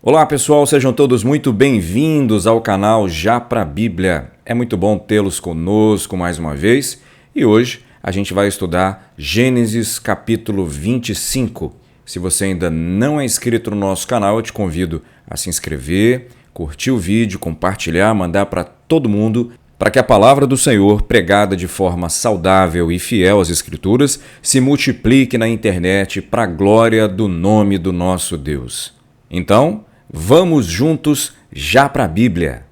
Olá pessoal, sejam todos muito bem-vindos ao canal Já Pra Bíblia. É muito bom tê-los conosco mais uma vez e hoje a gente vai estudar Gênesis capítulo 25. Se você ainda não é inscrito no nosso canal, eu te convido a se inscrever, curtir o vídeo, compartilhar, mandar para todo mundo, para que a palavra do Senhor, pregada de forma saudável e fiel às Escrituras, se multiplique na internet para a glória do nome do nosso Deus. Então, vamos juntos já para a Bíblia.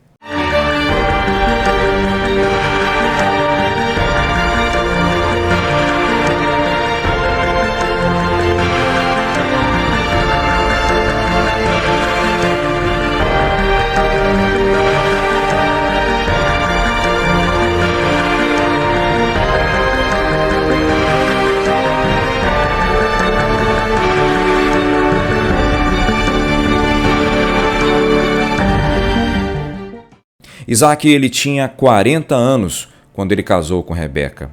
Isaac ele tinha 40 anos quando ele casou com Rebeca.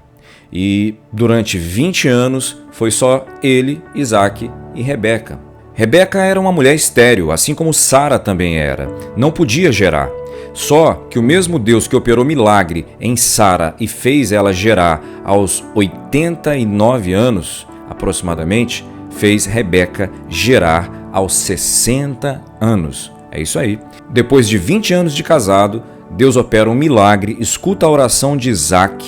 E durante 20 anos foi só ele, Isaac e Rebeca. Rebeca era uma mulher estéril, assim como Sara também era. Não podia gerar. Só que o mesmo Deus que operou milagre em Sara e fez ela gerar aos 89 anos, aproximadamente, fez Rebeca gerar aos 60 anos. É isso aí. Depois de 20 anos de casado, Deus opera um milagre, escuta a oração de Isaac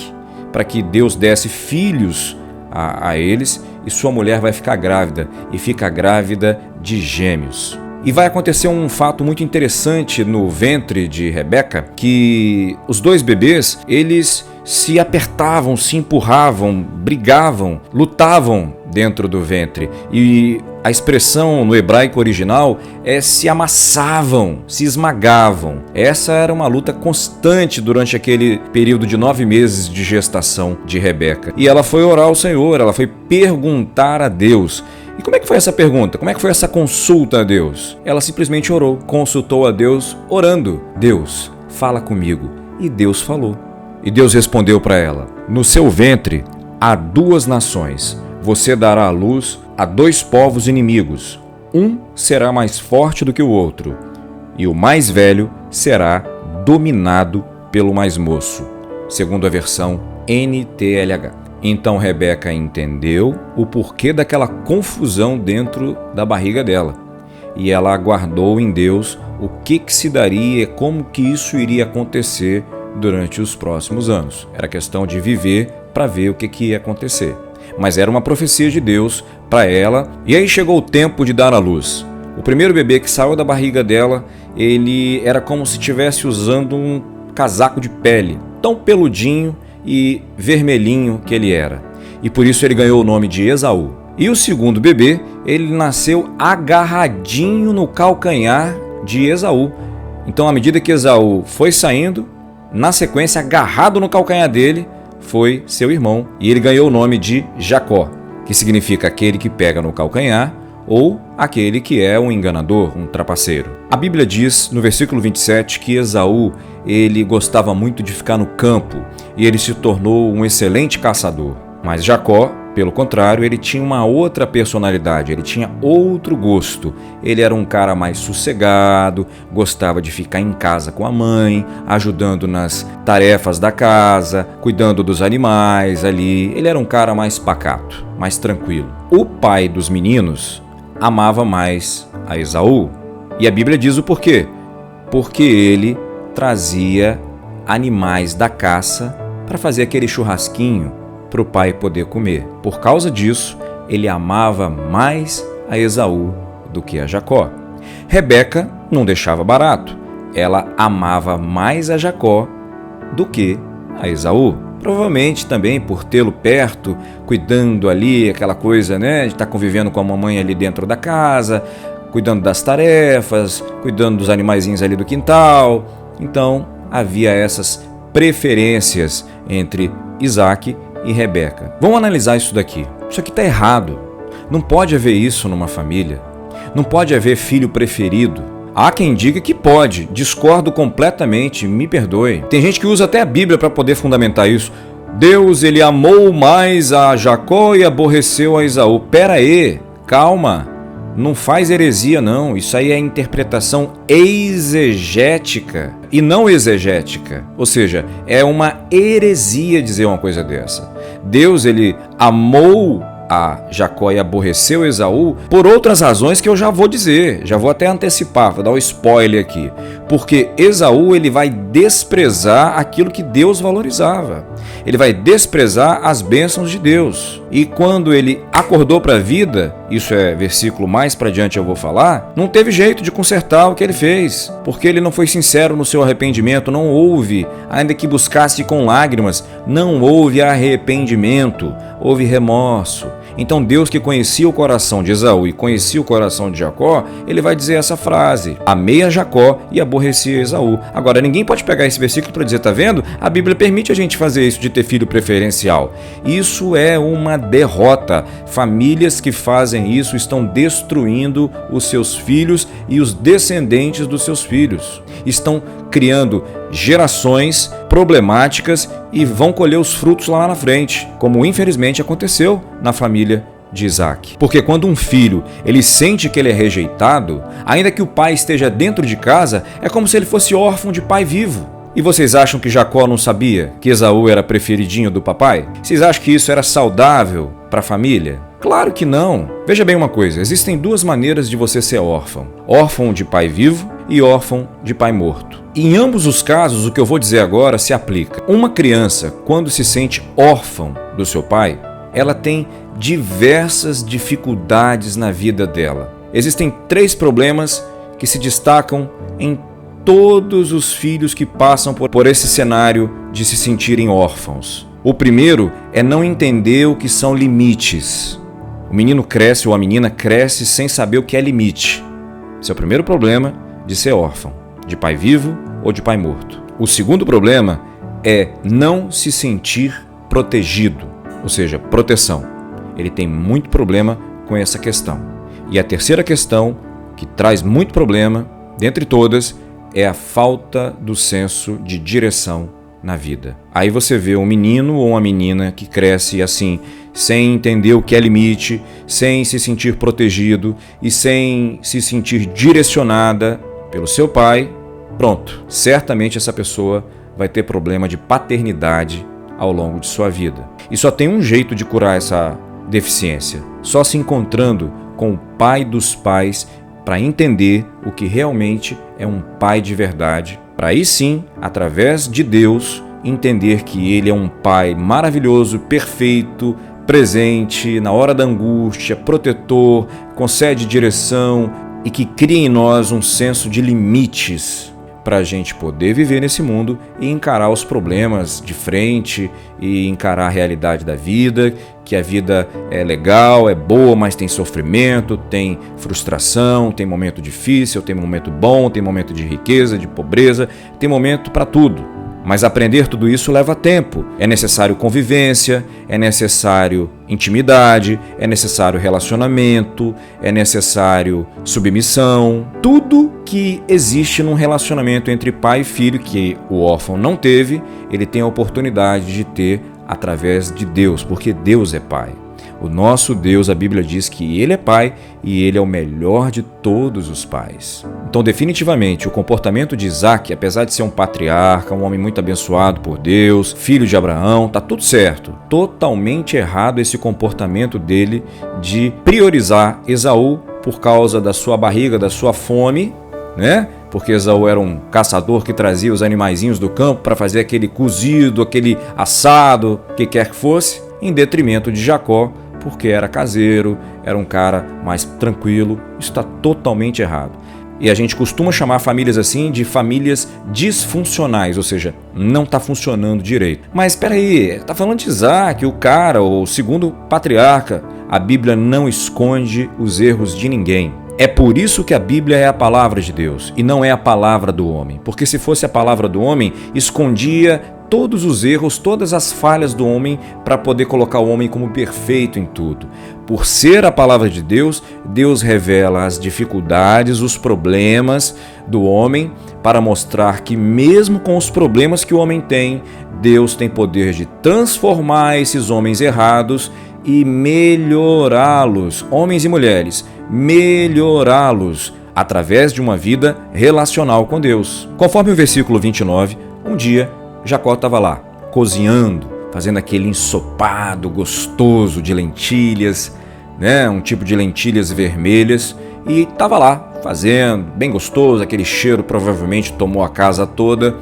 para que Deus desse filhos a eles e sua mulher vai ficar grávida e fica grávida de gêmeos. E vai acontecer um fato muito interessante no ventre de Rebeca, que os dois bebês, eles se apertavam, se empurravam, brigavam, lutavam dentro do ventre. E a expressão no hebraico original é se amassavam, se esmagavam. Essa era uma luta constante durante aquele período de 9 meses de gestação de Rebeca. E ela foi orar ao Senhor, ela foi perguntar a Deus. E como é que foi essa pergunta? Como é que foi essa consulta a Deus? Ela simplesmente orou, consultou a Deus, orando. Deus, fala comigo. E Deus falou. E Deus respondeu para ela: no seu ventre há 2 nações. Você dará à luz a 2 povos inimigos. Um será mais forte do que o outro, e o mais velho será dominado pelo mais moço. Segundo a versão NTLH. Então Rebeca entendeu o porquê daquela confusão dentro da barriga dela. E ela aguardou em Deus o que se daria e como que isso iria acontecer durante os próximos anos. Era questão de viver para ver o que ia acontecer. Mas era uma profecia de Deus para ela. E aí chegou o tempo de dar à luz. O primeiro bebê que saiu da barriga dela, ele era como se estivesse usando um casaco de pele, tão peludinho e vermelhinho que ele era. E por isso ele ganhou o nome de Esaú. E o segundo bebê, ele nasceu agarradinho no calcanhar de Esaú. Então, à medida que Esaú foi saindo, na sequência, agarrado no calcanhar dele, foi seu irmão. E ele ganhou o nome de Jacó, que significa aquele que pega no calcanhar ou aquele que é um enganador, um trapaceiro. A Bíblia diz no versículo 27 que Esaú ele gostava muito de ficar no campo e ele se tornou um excelente caçador. Mas Jacó, pelo contrário, ele tinha uma outra personalidade, ele tinha outro gosto. Ele era um cara mais sossegado, gostava de ficar em casa com a mãe, ajudando nas tarefas da casa, cuidando dos animais ali. Ele era um cara mais pacato, mais tranquilo. O pai dos meninos amava mais a Esaú. E a Bíblia diz o porquê. Porque ele trazia animais da caça para fazer aquele churrasquinho para o pai poder comer. Por causa disso, ele amava mais a Esaú do que a Jacó. Rebeca não deixava barato. Ela amava mais a Jacó do que a Esaú. Provavelmente também por tê-lo perto, cuidando ali, aquela coisa, né, de estar convivendo com a mamãe ali dentro da casa, cuidando das tarefas, cuidando dos animaizinhos ali do quintal. Então, havia essas preferências entre Isaac e Rebeca. Vamos analisar isso daqui. Isso aqui está errado. Não pode haver isso numa família. Não pode haver filho preferido. Há quem diga que pode. Discordo completamente, me perdoe. Tem gente que usa até a Bíblia para poder fundamentar isso. Deus, ele amou mais a Jacó e aborreceu a Esaú. Pera aí, calma. Não faz heresia, não. Isso aí é interpretação exegética e não exegética. Ou seja, é uma heresia dizer uma coisa dessa. Deus, ele amou a Jacó e aborreceu Esaú por outras razões que eu já vou dizer, já vou até antecipar, vou dar um spoiler aqui. Porque Esaú, ele vai desprezar aquilo que Deus valorizava. Ele vai desprezar as bênçãos de Deus. E quando ele acordou para a vida, isso é versículo mais para diante eu vou falar, não teve jeito de consertar o que ele fez, porque ele não foi sincero no seu arrependimento, não houve, ainda que buscasse com lágrimas, não houve arrependimento, houve remorso. Então Deus, que conhecia o coração de Esaú e conhecia o coração de Jacó, ele vai dizer essa frase: amei a Jacó e aborreci a Esaú. Agora, ninguém pode pegar esse versículo para dizer, tá vendo? A Bíblia permite a gente fazer isso de ter filho preferencial. Isso é uma derrota. Famílias que fazem isso estão destruindo os seus filhos e os descendentes dos seus filhos. Estão criando gerações problemáticas e vão colher os frutos lá na frente, como infelizmente aconteceu na família de Isaac. Porque quando um filho ele sente que ele é rejeitado, ainda que o pai esteja dentro de casa, é como se ele fosse órfão de pai vivo. E vocês acham que Jacó não sabia que Esaú era preferidinho do papai? Vocês acham que isso era saudável para a família? Claro que não. Veja bem uma coisa, existem duas maneiras de você ser órfão. Órfão de pai vivo e órfão de pai morto. Em ambos os casos, o que eu vou dizer agora se aplica. Uma criança, quando se sente órfão do seu pai, ela tem diversas dificuldades na vida dela. Existem 3 problemas que se destacam em todos os filhos que passam por esse cenário de se sentirem órfãos. O primeiro é não entender o que são limites. O menino cresce ou a menina cresce sem saber o que é limite. Esse é o primeiro problema de ser órfão, de pai vivo ou de pai morto. O segundo problema é não se sentir protegido, ou seja, proteção. Ele tem muito problema com essa questão. E a terceira questão, que traz muito problema, dentre todas, é a falta do senso de direção na vida. Aí você vê um menino ou uma menina que cresce assim, sem entender o que é limite, sem se sentir protegido e sem se sentir direcionada pelo seu pai. Pronto, certamente essa pessoa vai ter problema de paternidade ao longo de sua vida. E só tem um jeito de curar essa deficiência, só se encontrando com o pai dos pais para entender o que realmente é um pai de verdade, para aí sim, através de Deus, entender que Ele é um pai maravilhoso, perfeito, presente na hora da angústia, protetor, concede direção e que cria em nós um senso de limites para a gente poder viver nesse mundo e encarar os problemas de frente e encarar a realidade da vida, que a vida é legal, é boa, mas tem sofrimento, tem frustração, tem momento difícil, tem momento bom, tem momento de riqueza, de pobreza, tem momento para tudo. Mas aprender tudo isso leva tempo. É necessário convivência, é necessário intimidade, é necessário relacionamento, é necessário submissão. Tudo que existe num relacionamento entre pai e filho que o órfão não teve, ele tem a oportunidade de ter através de Deus, porque Deus é pai. O nosso Deus, a Bíblia diz que Ele é pai e Ele é o melhor de todos os pais. Então, definitivamente, o comportamento de Isaac, apesar de ser um patriarca, um homem muito abençoado por Deus, filho de Abraão, tá tudo certo. Totalmente errado esse comportamento dele de priorizar Esaú por causa da sua barriga, da sua fome, né? Porque Esaú era um caçador que trazia os animaizinhos do campo para fazer aquele cozido, aquele assado, o que quer que fosse, em detrimento de Jacó, porque era caseiro, era um cara mais tranquilo. Isso está totalmente errado. E a gente costuma chamar famílias assim de famílias disfuncionais, ou seja, não está funcionando direito. Mas espera aí, está falando de Isaac, o cara, o segundo patriarca. A Bíblia não esconde os erros de ninguém. É por isso que a Bíblia é a palavra de Deus e não é a palavra do homem. Porque se fosse a palavra do homem, escondia todos os erros, todas as falhas do homem para poder colocar o homem como perfeito em tudo. Por ser a palavra de Deus, Deus revela as dificuldades, os problemas do homem para mostrar que mesmo com os problemas que o homem tem, Deus tem poder de transformar esses homens errados e melhorá-los, homens e mulheres, melhorá-los através de uma vida relacional com Deus. Conforme o versículo 29, um dia Jacó estava lá, cozinhando, fazendo aquele ensopado gostoso de lentilhas, um tipo de lentilhas vermelhas, e estava lá fazendo, bem gostoso, aquele cheiro provavelmente tomou a casa toda.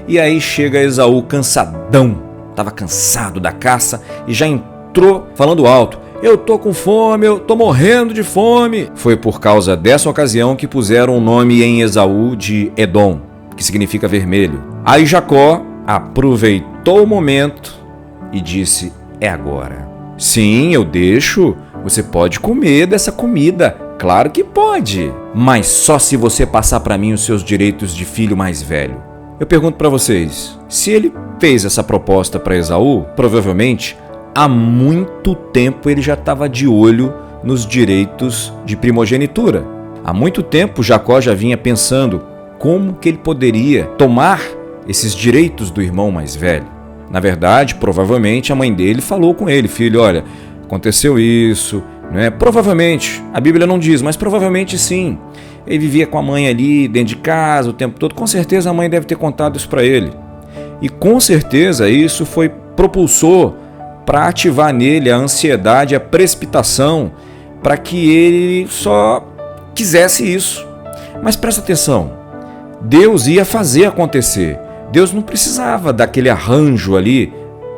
E aí chega Esaú cansadão, estava cansado da caça e já entrou falando alto: eu tô com fome, eu tô morrendo de fome. Foi por causa dessa ocasião que puseram o nome em Esaú de Edom, que significa vermelho. Aí Jacó aproveitou o momento e disse: é agora. Sim, eu deixo, você pode comer dessa comida. Claro que pode, mas só se você passar para mim os seus direitos de filho mais velho. Eu pergunto para vocês, se ele fez essa proposta para Esaú, provavelmente há muito tempo ele já estava de olho nos direitos de primogenitura. Há muito tempo Jacó já vinha pensando como que ele poderia tomar esses direitos do irmão mais velho. Na verdade, provavelmente a mãe dele falou com ele: filho, olha, aconteceu isso, Provavelmente, a Bíblia não diz, mas provavelmente sim. Ele vivia com a mãe ali dentro de casa o tempo todo, com certeza a mãe deve ter contado isso para ele. E com certeza isso foi propulsor para ativar nele a ansiedade, a precipitação, para que ele só quisesse isso. Mas presta atenção, Deus ia fazer acontecer. Deus não precisava daquele arranjo ali,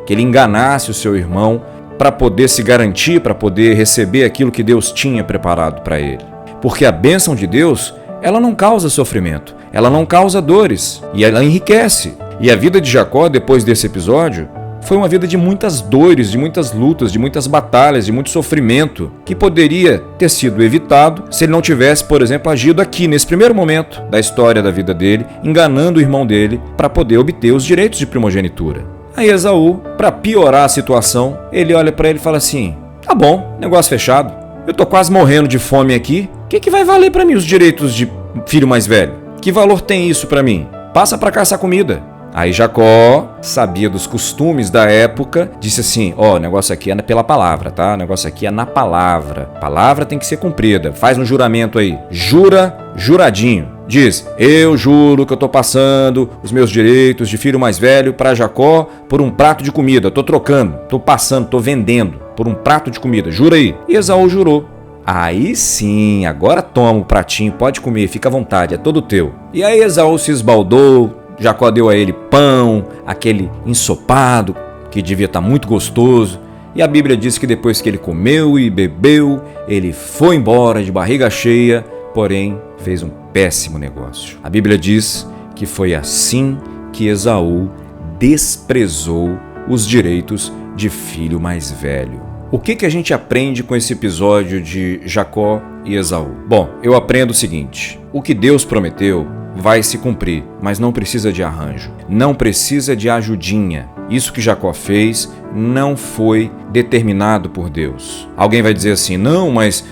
que ele enganasse o seu irmão para poder se garantir, para poder receber aquilo que Deus tinha preparado para ele. Porque a bênção de Deus, ela não causa sofrimento, ela não causa dores e ela enriquece. E a vida de Jacó, depois desse episódio, foi uma vida de muitas dores, de muitas lutas, de muitas batalhas, de muito sofrimento, que poderia ter sido evitado se ele não tivesse, por exemplo, agido aqui, nesse primeiro momento da história da vida dele, enganando o irmão dele para poder obter os direitos de primogenitura. Aí Esaú, para piorar a situação, ele olha para ele e fala assim: tá bom, negócio fechado, eu tô quase morrendo de fome aqui, o que vai valer para mim os direitos de filho mais velho? Que valor tem isso para mim? Passa para cá essa comida. Aí Jacó sabia dos costumes da época, disse assim: o negócio aqui é pela palavra, tá? O negócio aqui é na palavra. A palavra tem que ser cumprida. Faz um juramento aí. Juradinho. Diz: eu juro que eu tô passando os meus direitos de filho mais velho para Jacó por um prato de comida. Tô trocando, tô passando, tô vendendo por um prato de comida. Jura aí. E Esaú jurou. Aí sim, agora toma o pratinho, pode comer, fica à vontade, é todo teu. E aí Esaú se esbaldou. Jacó deu a ele pão, aquele ensopado, que devia estar muito gostoso. E a Bíblia diz que depois que ele comeu e bebeu, ele foi embora de barriga cheia, porém fez um péssimo negócio. A Bíblia diz que foi assim que Esaú desprezou os direitos de filho mais velho. O que a gente aprende com esse episódio de Jacó e Esaú? Bom, eu aprendo o seguinte: o que Deus prometeu vai se cumprir, mas não precisa de arranjo, não precisa de ajudinha. Isso que Jacó fez não foi determinado por Deus. Alguém vai dizer assim: não, mas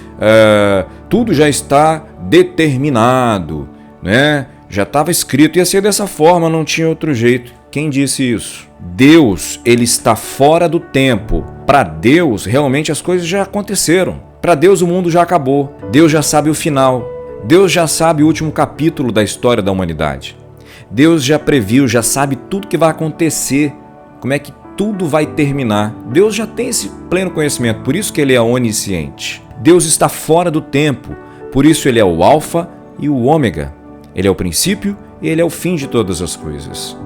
tudo já está determinado, Já estava escrito, ia ser dessa forma, não tinha outro jeito. Quem disse isso? Deus, ele está fora do tempo. Para Deus, realmente as coisas já aconteceram. Para Deus o mundo já acabou. Deus já sabe o final. Deus já sabe o último capítulo da história da humanidade. Deus já previu, já sabe tudo que vai acontecer, como é que tudo vai terminar. Deus já tem esse pleno conhecimento, por isso que ele é onisciente. Deus está fora do tempo, por isso ele é o alfa e o ômega. Ele é o princípio e ele é o fim de todas as coisas.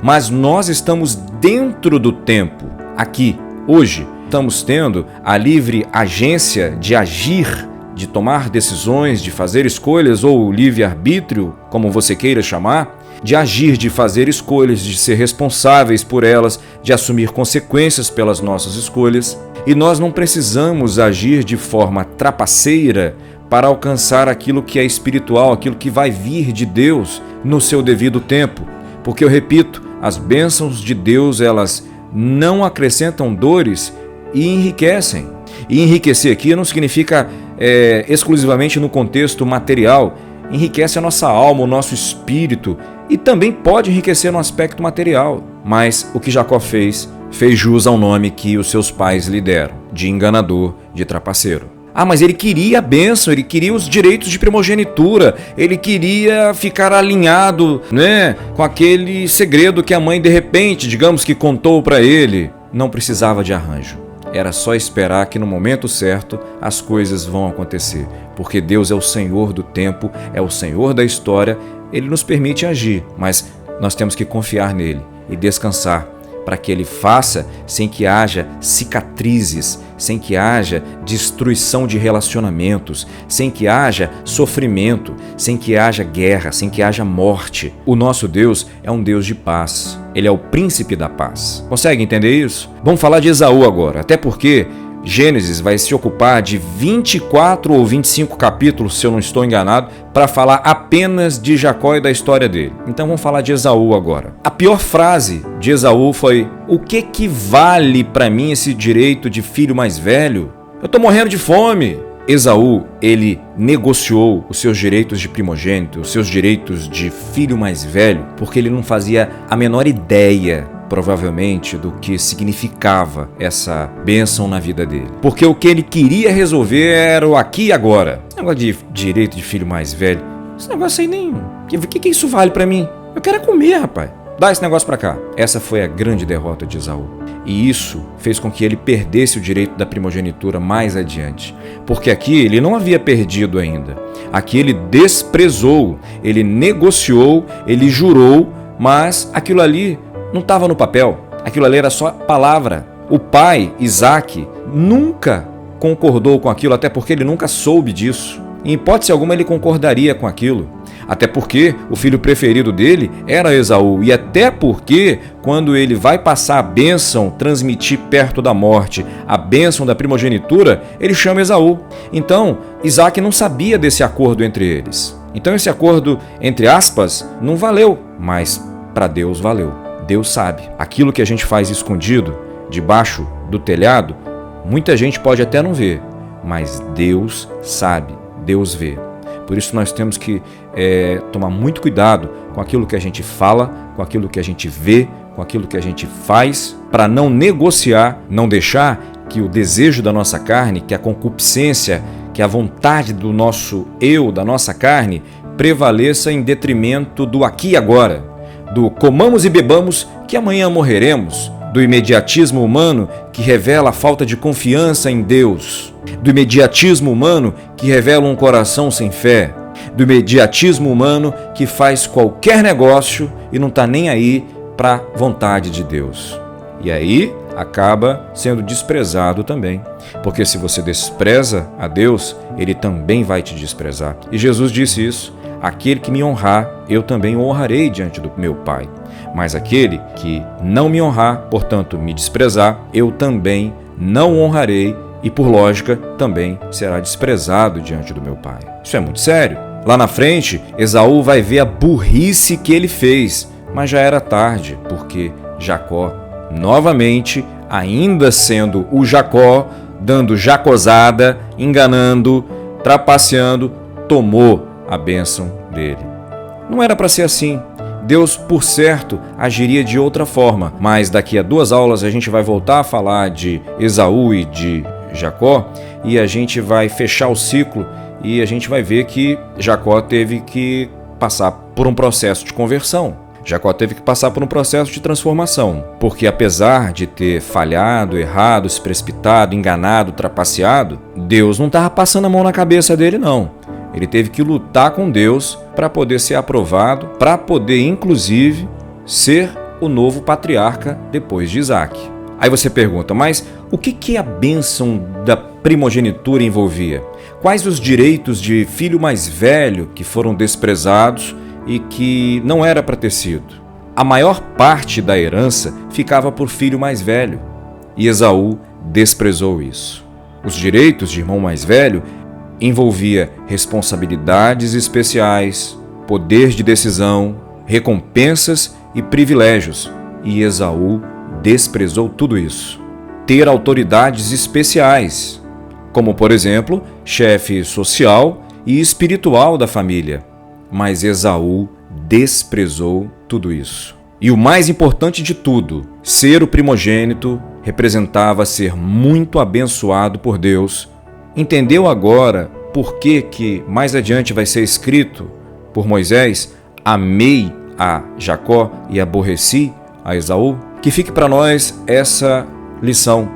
Mas nós estamos dentro do tempo, aqui, hoje. Estamos tendo a livre agência de agir, de tomar decisões, de fazer escolhas, ou livre-arbítrio, como você queira chamar, de agir, de fazer escolhas, de ser responsáveis por elas, de assumir consequências pelas nossas escolhas. E nós não precisamos agir de forma trapaceira para alcançar aquilo que é espiritual, aquilo que vai vir de Deus no seu devido tempo. Porque eu repito, as bênçãos de Deus, elas não acrescentam dores e enriquecem. E enriquecer aqui não significa exclusivamente no contexto material. Enriquece a nossa alma, o nosso espírito, e também pode enriquecer no aspecto material. Mas o que Jacó fez jus ao nome que os seus pais lhe deram, de enganador, de trapaceiro. Ah, mas ele queria a bênção, ele queria os direitos de primogenitura, ele queria ficar alinhado, né, com aquele segredo que a mãe de repente, digamos que contou para ele. Não precisava de arranjo. Era só esperar que no momento certo as coisas vão acontecer, porque Deus é o Senhor do tempo, é o Senhor da história, Ele nos permite agir, mas nós temos que confiar nele e descansar, para que Ele faça sem que haja cicatrizes, sem que haja destruição de relacionamentos, sem que haja sofrimento, sem que haja guerra, sem que haja morte. O nosso Deus é um Deus de paz. Ele é o príncipe da paz. Consegue entender isso? Vamos falar de Esaú agora, até porque Gênesis vai se ocupar de 24 ou 25 capítulos, se eu não estou enganado, para falar apenas de Jacó e da história dele. Então vamos falar de Esaú agora. A pior frase de Esaú foi: o que vale para mim esse direito de filho mais velho? Eu estou morrendo de fome. Esaú, ele negociou os seus direitos de primogênito, os seus direitos de filho mais velho, porque ele não fazia a menor ideia, provavelmente, do que significava essa bênção na vida dele. Porque o que ele queria resolver era o aqui e agora. Esse negócio de direito de filho mais velho, esse negócio aí nem... O que isso vale pra mim? Eu quero é comer, rapaz. Dá esse negócio pra cá. Essa foi a grande derrota de Esaú. E isso fez com que ele perdesse o direito da primogenitura mais adiante. Porque aqui ele não havia perdido ainda. Aqui ele desprezou, ele negociou, ele jurou, mas aquilo ali não estava no papel, aquilo ali era só palavra. O pai, Isaac, nunca concordou com aquilo, até porque ele nunca soube disso. Em hipótese alguma ele concordaria com aquilo, até porque o filho preferido dele era Esaú, e até porque quando ele vai passar a bênção, transmitir perto da morte a bênção da primogenitura, ele chama Esaú. Então, Isaac não sabia desse acordo entre eles. Então esse acordo, entre aspas, não valeu, mas para Deus valeu. Deus sabe. Aquilo que a gente faz escondido, debaixo do telhado, muita gente pode até não ver, mas Deus sabe, Deus vê. Por isso nós temos que tomar muito cuidado com aquilo que a gente fala, com aquilo que a gente vê, com aquilo que a gente faz, para não negociar, não deixar que o desejo da nossa carne, que a concupiscência, que a vontade do nosso eu, da nossa carne, prevaleça em detrimento do aqui e agora, do comamos e bebamos que amanhã morreremos, do imediatismo humano que revela a falta de confiança em Deus, do imediatismo humano que revela um coração sem fé, do imediatismo humano que faz qualquer negócio e não está nem aí para a vontade de Deus. E aí acaba sendo desprezado também, porque se você despreza a Deus, Ele também vai te desprezar. E Jesus disse isso: aquele que me honrar, eu também o honrarei diante do meu Pai. Mas aquele que não me honrar, portanto me desprezar, eu também não o honrarei e, por lógica, também será desprezado diante do meu Pai. Isso é muito sério. Lá na frente, Esaú vai ver a burrice que ele fez, mas já era tarde, porque Jacó, novamente, ainda sendo o Jacó, dando jacozada, enganando, trapaceando, tomou a bênção dele. Não era para ser assim. Deus, por certo, agiria de outra forma, mas daqui a 2 aulas a gente vai voltar a falar de Esaú e de Jacó e a gente vai fechar o ciclo e a gente vai ver que Jacó teve que passar por um processo de conversão. Jacó teve que passar por um processo de transformação, porque apesar de ter falhado, errado, se precipitado, enganado, trapaceado, Deus não estava passando a mão na cabeça dele, não. Ele teve que lutar com Deus para poder ser aprovado, para poder, inclusive, ser o novo patriarca depois de Isaac. Aí você pergunta, mas o que a bênção da primogenitura envolvia? Quais os direitos de filho mais velho que foram desprezados e que não era para ter sido? A maior parte da herança ficava por filho mais velho, e Esaú desprezou isso. Os direitos de irmão mais velho envolvia responsabilidades especiais, poder de decisão, recompensas e privilégios, e Esaú desprezou tudo isso. Ter autoridades especiais, como por exemplo, chefe social e espiritual da família, mas Esaú desprezou tudo isso. E o mais importante de tudo, ser o primogênito representava ser muito abençoado por Deus, entendeu agora por que mais adiante vai ser escrito por Moisés: amei a Jacó e aborreci a Esaú? Que fique para nós essa lição.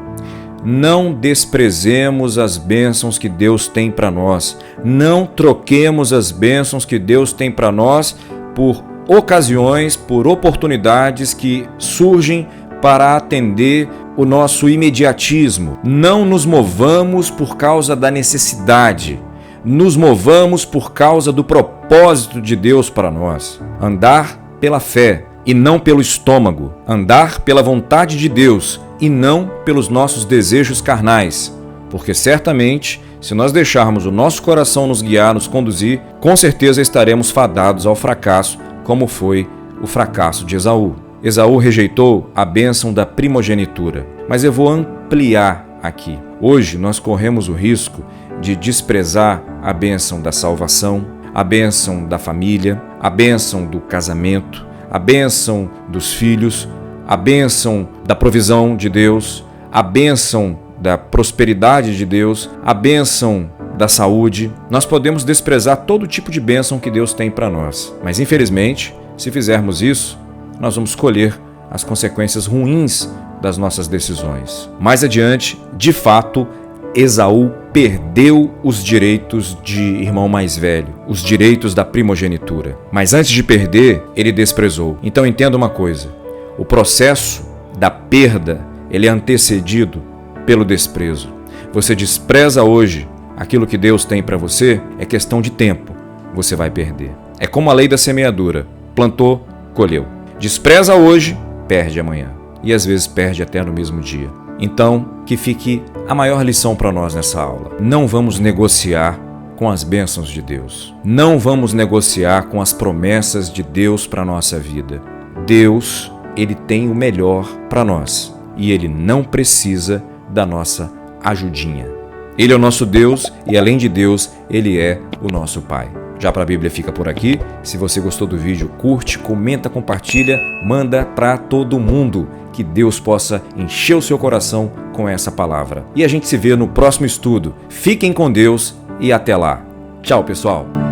Não desprezemos as bênçãos que Deus tem para nós. Não troquemos as bênçãos que Deus tem para nós por ocasiões, por oportunidades que surgem para atender o nosso imediatismo. Não nos movamos por causa da necessidade. Nos movamos por causa do propósito de Deus para nós. Andar pela fé e não pelo estômago. Andar pela vontade de Deus e não pelos nossos desejos carnais. Porque certamente, se nós deixarmos o nosso coração nos guiar, nos conduzir, com certeza estaremos fadados ao fracasso, como foi o fracasso de Esaú. Esaú rejeitou a bênção da primogenitura. Mas eu vou ampliar aqui. Hoje nós corremos o risco de desprezar a bênção da salvação, a bênção da família, a bênção do casamento, a bênção dos filhos, a bênção da provisão de Deus, a bênção da prosperidade de Deus, a bênção da saúde. Nós podemos desprezar todo tipo de bênção que Deus tem para nós. Mas infelizmente, se fizermos isso, nós vamos colher as consequências ruins das nossas decisões. Mais adiante, de fato, Esaú perdeu os direitos de irmão mais velho, os direitos da primogenitura. Mas antes de perder, ele desprezou. Então entenda uma coisa: o processo da perda, ele é antecedido pelo desprezo. Você despreza hoje aquilo que Deus tem para você, é questão de tempo, você vai perder. É como a lei da semeadura: plantou, colheu. Despreza hoje, perde amanhã. E às vezes perde até no mesmo dia. Então, que fique a maior lição para nós nessa aula. Não vamos negociar com as bênçãos de Deus. Não vamos negociar com as promessas de Deus para a nossa vida. Deus, Ele tem o melhor para nós. E Ele não precisa da nossa ajudinha. Ele é o nosso Deus e, além de Deus, Ele é o nosso Pai. Já para a Bíblia fica por aqui. Se você gostou do vídeo, curte, comenta, compartilha, manda para todo mundo. Que Deus possa encher o seu coração com essa palavra. E a gente se vê no próximo estudo. Fiquem com Deus e até lá. Tchau, pessoal!